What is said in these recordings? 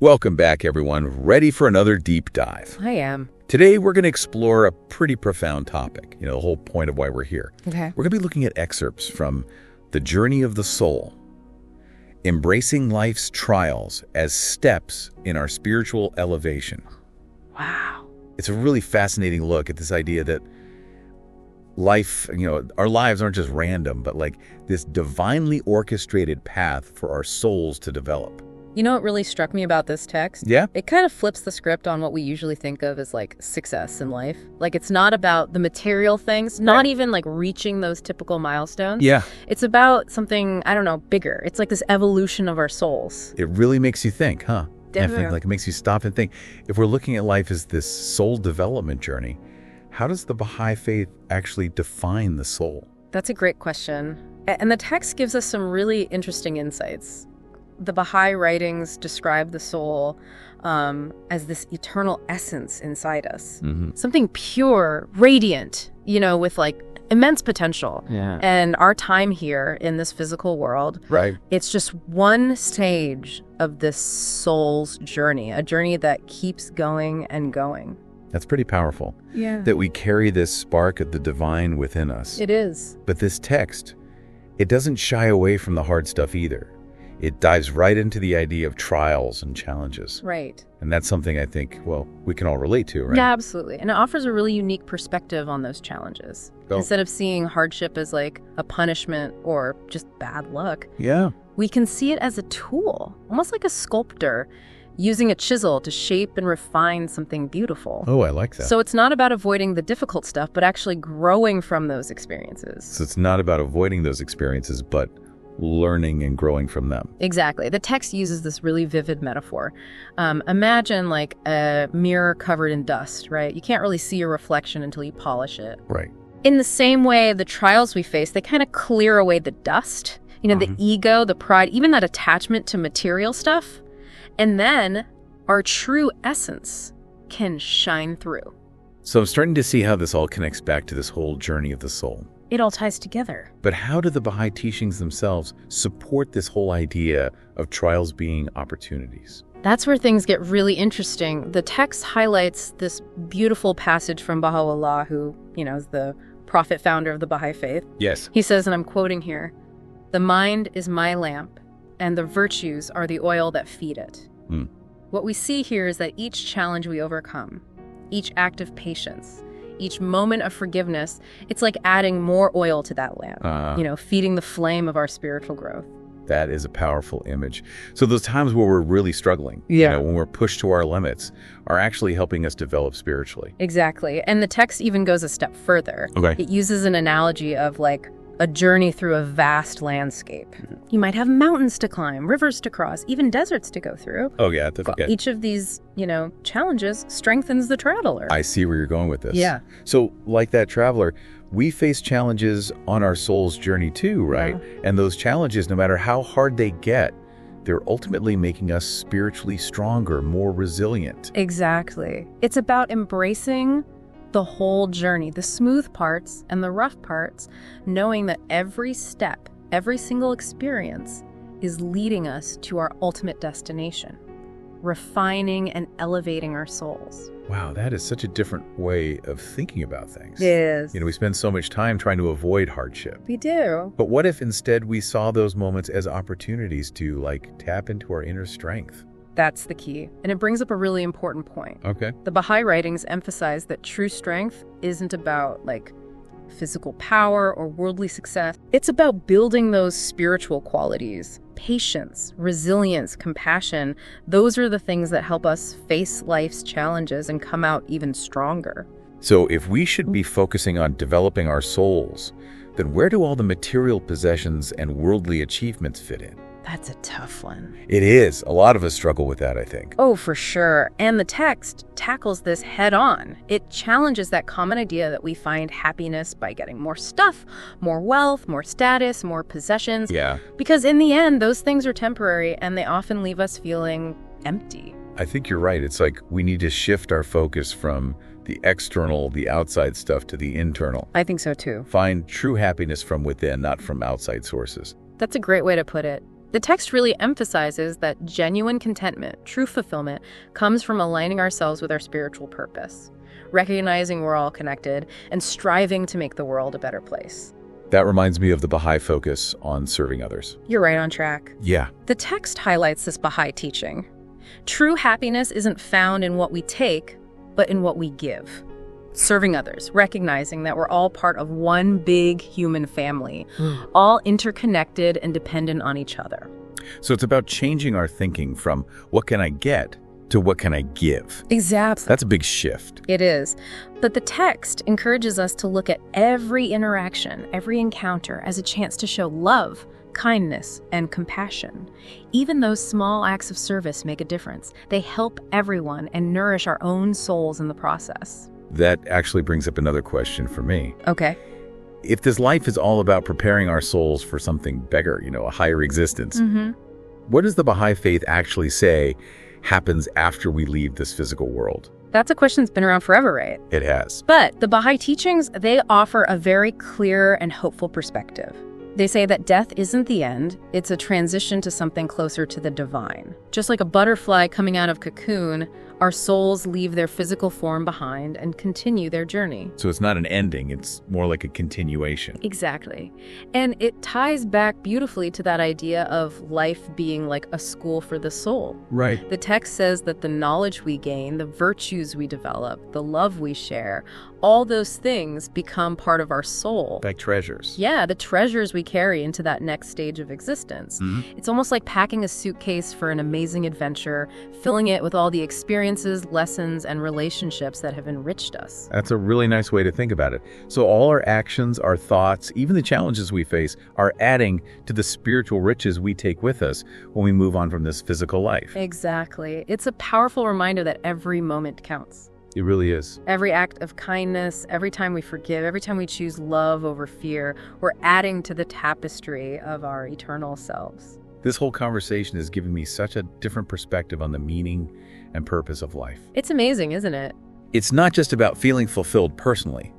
Welcome back, everyone. Ready for another deep dive. I am. Today, we're going to explore a pretty profound topic, the whole point of why we're here. Okay. We're going to be looking at excerpts from The Journey of the Soul, embracing life's trials as steps in our spiritual elevation. Wow. It's a really fascinating look at this idea that life, our lives aren't just random, but like this divinely orchestrated path for our souls to develop. You know what really struck me about this text? Yeah? It kind of flips the script on what we usually think of as like success in life. Like it's not about the material things, not even like reaching those typical milestones. Yeah. It's about something, I don't know, bigger. It's like this evolution of our souls. It really makes you think, huh? Definitely. Like it makes you stop and think. If we're looking at life as this soul development journey, how does the Baha'i faith actually define the soul? That's a great question. And the text gives us some really interesting insights. The Baha'i writings describe the soul as this eternal essence inside us. Mm-hmm. Something pure, radiant, with like immense potential. Yeah. And our time here in this physical world, Right. it's just one stage of this soul's journey, a journey that keeps going and going. That's pretty powerful. Yeah. That we carry this spark of the divine within us. It is. But this text, it doesn't shy away from the hard stuff either. It dives right into the idea of trials and challenges. Right. And that's something I think, we can all relate to, right? Yeah, absolutely. And it offers a really unique perspective on those challenges. Oh. Instead of seeing hardship as like a punishment or just bad luck, Yeah. we can see it as a tool, almost like a sculptor using a chisel to shape and refine something beautiful. Oh, I like that. So it's not about avoiding the difficult stuff, but actually growing from those experiences. So it's not about avoiding those experiences, but learning and growing from them. Exactly. The text uses this really vivid metaphor. Imagine like a mirror covered in dust, right? You can't really see your reflection until you polish it. Right. In the same way, the trials we face, they kind of clear away the dust, the ego, the pride, even that attachment to material stuff. And then our true essence can shine through. So I'm starting to see how this all connects back to this whole journey of the soul. It all ties together. But how do the Baha'i teachings themselves support this whole idea of trials being opportunities? That's where things get really interesting. The text highlights this beautiful passage from Baha'u'llah, who, is the prophet founder of the Baha'i faith. Yes. He says, and I'm quoting here, "The mind is my lamp, and the virtues are the oil that feed it." What we see here is that each challenge we overcome, each act of patience, each moment of forgiveness, it's like adding more oil to that lamp, feeding the flame of our spiritual growth. That is a powerful image. So those times where we're really struggling, when we're pushed to our limits, are actually helping us develop spiritually. Exactly. And the text even goes a step further. Okay. It uses an analogy of like a journey through a vast landscape. You might have mountains to climb, rivers to cross, even deserts to go through. Oh, yeah. Each of these, challenges strengthens the traveler. I see where you're going with this. Yeah. So like that traveler, we face challenges on our soul's journey too, right? Yeah. And those challenges, no matter how hard they get, they're ultimately making us spiritually stronger, more resilient. Exactly. It's about embracing the whole journey, the smooth parts and the rough parts, knowing that every step, every single experience is leading us to our ultimate destination, refining and elevating our souls. Wow, that is such a different way of thinking about things. It is. We spend so much time trying to avoid hardship. We do. But what if instead we saw those moments as opportunities to tap into our inner strength? That's the key. And it brings up a really important point. Okay. The Baha'i writings emphasize that true strength isn't about physical power or worldly success. It's about building those spiritual qualities. Patience, resilience, compassion. Those are the things that help us face life's challenges and come out even stronger. So if we should be focusing on developing our souls, then where do all the material possessions and worldly achievements fit in? That's a tough one. It is. A lot of us struggle with that, I think. Oh, for sure. And the text tackles this head on. It challenges that common idea that we find happiness by getting more stuff, more wealth, more status, more possessions. Yeah. Because in the end, those things are temporary and they often leave us feeling empty. I think you're right. It's like we need to shift our focus from the external, the outside stuff to the internal. I think so too. Find true happiness from within, not from outside sources. That's a great way to put it. The text really emphasizes that genuine contentment, true fulfillment, comes from aligning ourselves with our spiritual purpose, recognizing we're all connected, and striving to make the world a better place. That reminds me of the Baha'i focus on serving others. You're right on track. Yeah. The text highlights this Baha'i teaching. True happiness isn't found in what we take, but in what we give. Serving others, recognizing that we're all part of one big human family, all interconnected and dependent on each other. So it's about changing our thinking from what can I get to what can I give. Exactly. That's a big shift. It is. But the text encourages us to look at every interaction, every encounter as a chance to show love, kindness, and compassion. Even those small acts of service make a difference. They help everyone and nourish our own souls in the process. That actually brings up another question for me. Okay. If this life is all about preparing our souls for something bigger, a higher existence, what does the Baha'i faith actually say happens after we leave this physical world? That's a question that's been around forever, right? It has. But the Baha'i teachings, they offer a very clear and hopeful perspective. They say that death isn't the end, it's a transition to something closer to the divine. Just like a butterfly coming out of cocoon, our souls leave their physical form behind and continue their journey. So it's not an ending, it's more like a continuation. Exactly. And it ties back beautifully to that idea of life being like a school for the soul. Right. The text says that the knowledge we gain, the virtues we develop, the love we share, all those things become part of our soul. Like treasures. Yeah, the treasures we carry into that next stage of existence. It's almost like packing a suitcase for an amazing adventure, filling it with all the experiences, lessons, and relationships that have enriched us. That's a really nice way to think about it. So all our actions, our thoughts, even the challenges we face are adding to the spiritual riches we take with us when we move on from this physical life. Exactly. It's a powerful reminder that every moment counts. It really is. Every act of kindness, every time we forgive, every time we choose love over fear, we're adding to the tapestry of our eternal selves. This whole conversation has given me such a different perspective on the meaning and purpose of life. It's amazing, isn't it? It's not just about feeling fulfilled personally.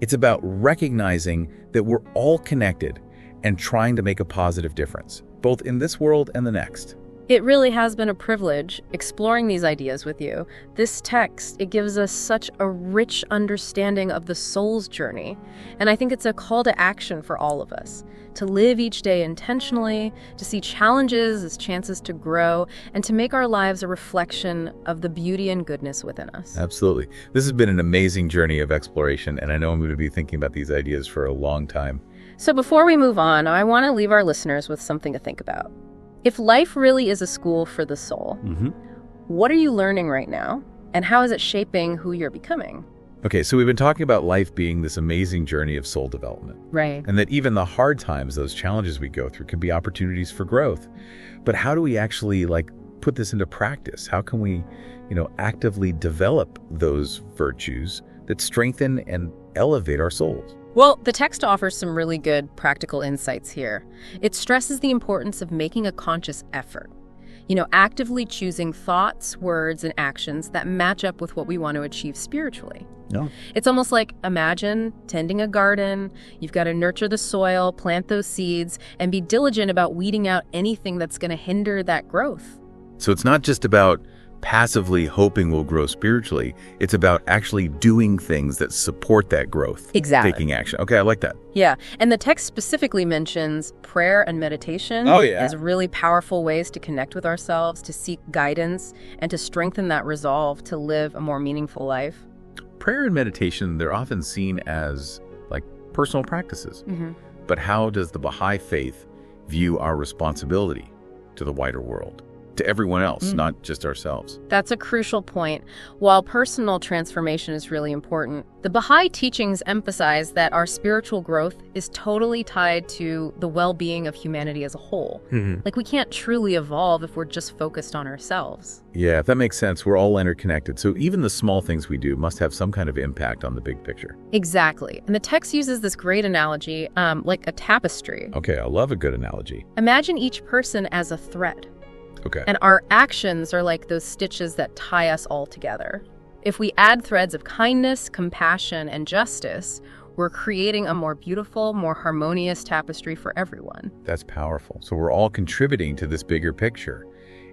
It's about recognizing that we're all connected and trying to make a positive difference, both in this world and the next. It really has been a privilege exploring these ideas with you. This text, it gives us such a rich understanding of the soul's journey. And I think it's a call to action for all of us, to live each day intentionally, to see challenges as chances to grow, and to make our lives a reflection of the beauty and goodness within us. Absolutely. This has been an amazing journey of exploration, and I know I'm going to be thinking about these ideas for a long time. So before we move on, I want to leave our listeners with something to think about. If life really is a school for the soul, what are you learning right now? And how is it shaping who you're becoming? Okay, so we've been talking about life being this amazing journey of soul development. Right. And that even the hard times, those challenges we go through, can be opportunities for growth. But how do we actually put this into practice? How can we, actively develop those virtues that strengthen and elevate our souls? Well, the text offers some really good practical insights here. It stresses the importance of making a conscious effort. Actively choosing thoughts, words, and actions that match up with what we want to achieve spiritually. No. It's almost like, imagine tending a garden. You've got to nurture the soil, plant those seeds, and be diligent about weeding out anything that's going to hinder that growth. So it's not just about passively hoping we'll grow spiritually. It's about actually doing things that support that growth. Exactly. Taking action. Okay, I like that. Yeah, and the text specifically mentions prayer and meditation as really powerful ways to connect with ourselves, to seek guidance, and to strengthen that resolve to live a more meaningful life. Prayer and meditation, they're often seen as personal practices. But how does the Baha'i faith view our responsibility to the wider world? To everyone else, not just ourselves. That's a crucial point. While personal transformation is really important, the Baha'i teachings emphasize that our spiritual growth is totally tied to the well-being of humanity as a whole. We can't truly evolve if we're just focused on ourselves. Yeah, if that makes sense. We're all interconnected. So even the small things we do must have some kind of impact on the big picture. Exactly. And the text uses this great analogy, like a tapestry. Okay, I love a good analogy. Imagine each person as a thread. Okay. And our actions are like those stitches that tie us all together. If we add threads of kindness, compassion, and justice, We're creating a more beautiful, more harmonious tapestry for everyone. That's powerful. So we're all contributing to this bigger picture.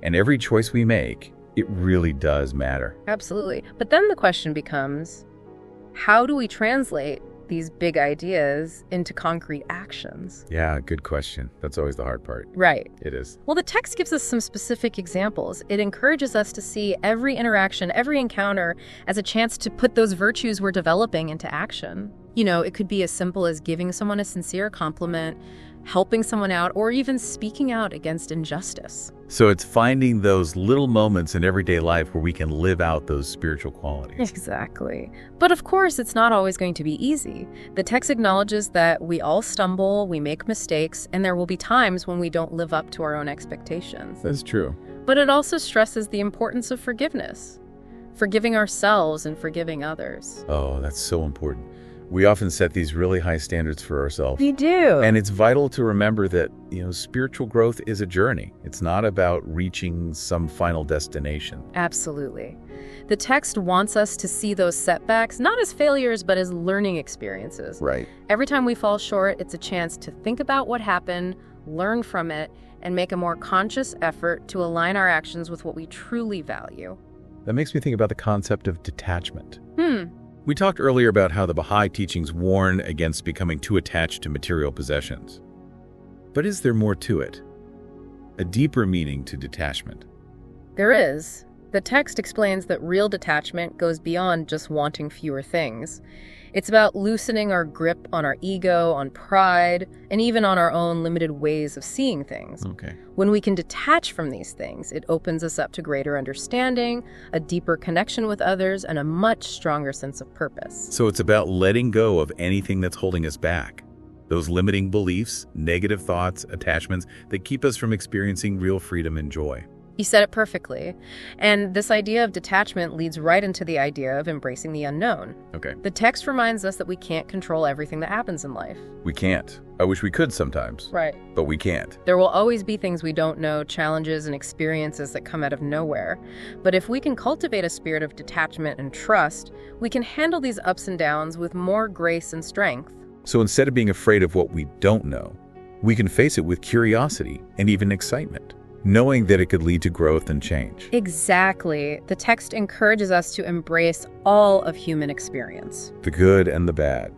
And every choice we make, it really does matter. Absolutely. But then the question becomes, how do we translate these big ideas into concrete actions? Yeah, good question. That's always the hard part. Right. It is. Well, the text gives us some specific examples. It encourages us to see every interaction, every encounter as a chance to put those virtues we're developing into action. You know, it could be as simple as giving someone a sincere compliment, helping someone out, or even speaking out against injustice. So it's finding those little moments in everyday life where we can live out those spiritual qualities. Exactly. But of course, it's not always going to be easy. The text acknowledges that we all stumble, we make mistakes, and there will be times when we don't live up to our own expectations. That's true. But it also stresses the importance of forgiveness, forgiving ourselves and forgiving others. Oh, that's so important. We often set these really high standards for ourselves. We do. And it's vital to remember that, spiritual growth is a journey. It's not about reaching some final destination. Absolutely. The text wants us to see those setbacks not as failures, but as learning experiences. Right. Every time we fall short, it's a chance to think about what happened, learn from it, and make a more conscious effort to align our actions with what we truly value. That makes me think about the concept of detachment. We talked earlier about how the Baha'i teachings warn against becoming too attached to material possessions. But is there more to it? A deeper meaning to detachment? There is. The text explains that real detachment goes beyond just wanting fewer things. It's about loosening our grip on our ego, on pride, and even on our own limited ways of seeing things. Okay. When we can detach from these things, it opens us up to greater understanding, a deeper connection with others, and a much stronger sense of purpose. So it's about letting go of anything that's holding us back. Those limiting beliefs, negative thoughts, attachments that keep us from experiencing real freedom and joy. You said it perfectly. And this idea of detachment leads right into the idea of embracing the unknown. Okay. The text reminds us that we can't control everything that happens in life. We can't. I wish we could sometimes. Right. But we can't. There will always be things we don't know, challenges and experiences that come out of nowhere. But if we can cultivate a spirit of detachment and trust, we can handle these ups and downs with more grace and strength. So instead of being afraid of what we don't know, we can face it with curiosity and even excitement, knowing that it could lead to growth and change. Exactly. The text encourages us to embrace all of human experience. The good and the bad.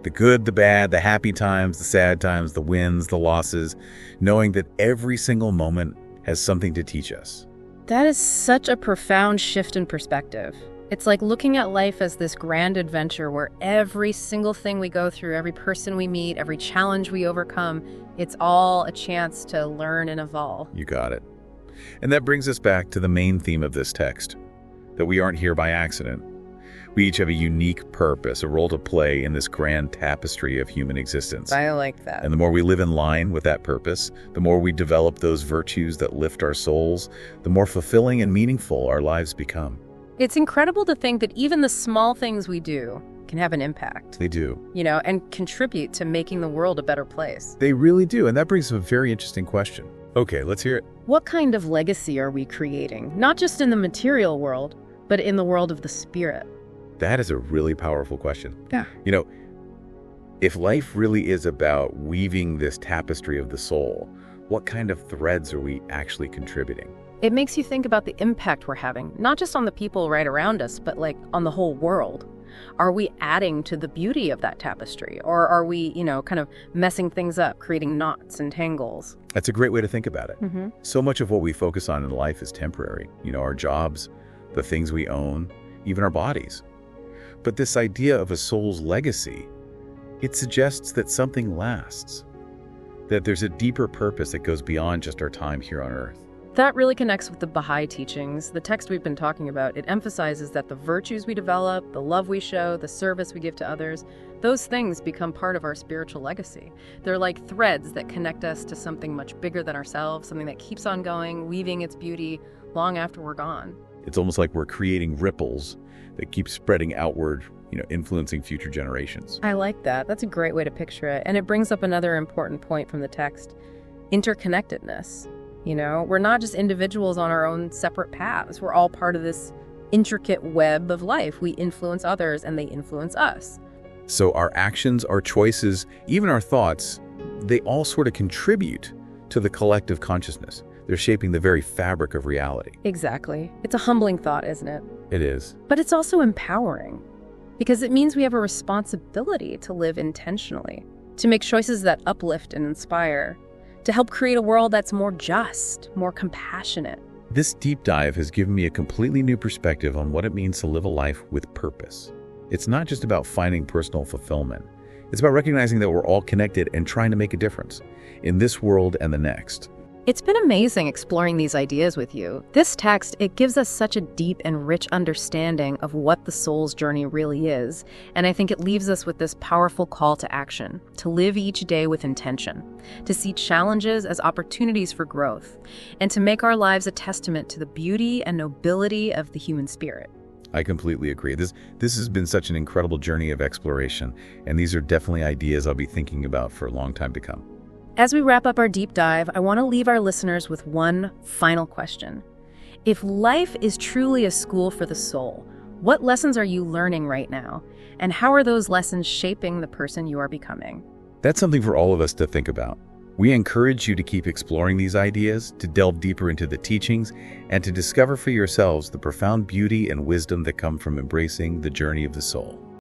The good, the bad, the happy times, the sad times, the wins, the losses, knowing that every single moment has something to teach us. That is such a profound shift in perspective. It's like looking at life as this grand adventure where every single thing we go through, every person we meet, every challenge we overcome, it's all a chance to learn and evolve. You got it. And that brings us back to the main theme of this text, that we aren't here by accident. We each have a unique purpose, a role to play in this grand tapestry of human existence. I like that. And the more we live in line with that purpose, the more we develop those virtues that lift our souls, the more fulfilling and meaningful our lives become. It's incredible to think that even the small things we do can have an impact. They do. And contribute to making the world a better place. They really do. And that brings up a very interesting question. Okay, let's hear it. What kind of legacy are we creating? Not just in the material world, but in the world of the spirit. That is a really powerful question. Yeah. If life really is about weaving this tapestry of the soul, what kind of threads are we actually contributing? It makes you think about the impact we're having, not just on the people right around us, but on the whole world. Are we adding to the beauty of that tapestry? Or are we, kind of messing things up, creating knots and tangles? That's a great way to think about it. Mm-hmm. So much of what we focus on in life is temporary. Our jobs, the things we own, even our bodies. But this idea of a soul's legacy, it suggests that something lasts, that there's a deeper purpose that goes beyond just our time here on Earth. That really connects with the Baha'i teachings. The text we've been talking about, it emphasizes that the virtues we develop, the love we show, the service we give to others, those things become part of our spiritual legacy. They're like threads that connect us to something much bigger than ourselves, something that keeps on going, weaving its beauty long after we're gone. It's almost like we're creating ripples that keep spreading outward, influencing future generations. I like that. That's a great way to picture it. And it brings up another important point from the text, interconnectedness. We're not just individuals on our own separate paths. We're all part of this intricate web of life. We influence others and they influence us. So our actions, our choices, even our thoughts, they all sort of contribute to the collective consciousness. They're shaping the very fabric of reality. Exactly. It's a humbling thought, isn't it? It is. But it's also empowering, because it means we have a responsibility to live intentionally, to make choices that uplift and inspire, to help create a world that's more just, more compassionate. This deep dive has given me a completely new perspective on what it means to live a life with purpose. It's not just about finding personal fulfillment. It's about recognizing that we're all connected and trying to make a difference in this world and the next. It's been amazing exploring these ideas with you. This text, it gives us such a deep and rich understanding of what the soul's journey really is, and I think it leaves us with this powerful call to action, to live each day with intention, to see challenges as opportunities for growth, and to make our lives a testament to the beauty and nobility of the human spirit. I completely agree. This has been such an incredible journey of exploration, and these are definitely ideas I'll be thinking about for a long time to come. As we wrap up our deep dive, I want to leave our listeners with one final question. If life is truly a school for the soul, what lessons are you learning right now? And how are those lessons shaping the person you are becoming? That's something for all of us to think about. We encourage you to keep exploring these ideas, to delve deeper into the teachings, and to discover for yourselves the profound beauty and wisdom that come from embracing the journey of the soul.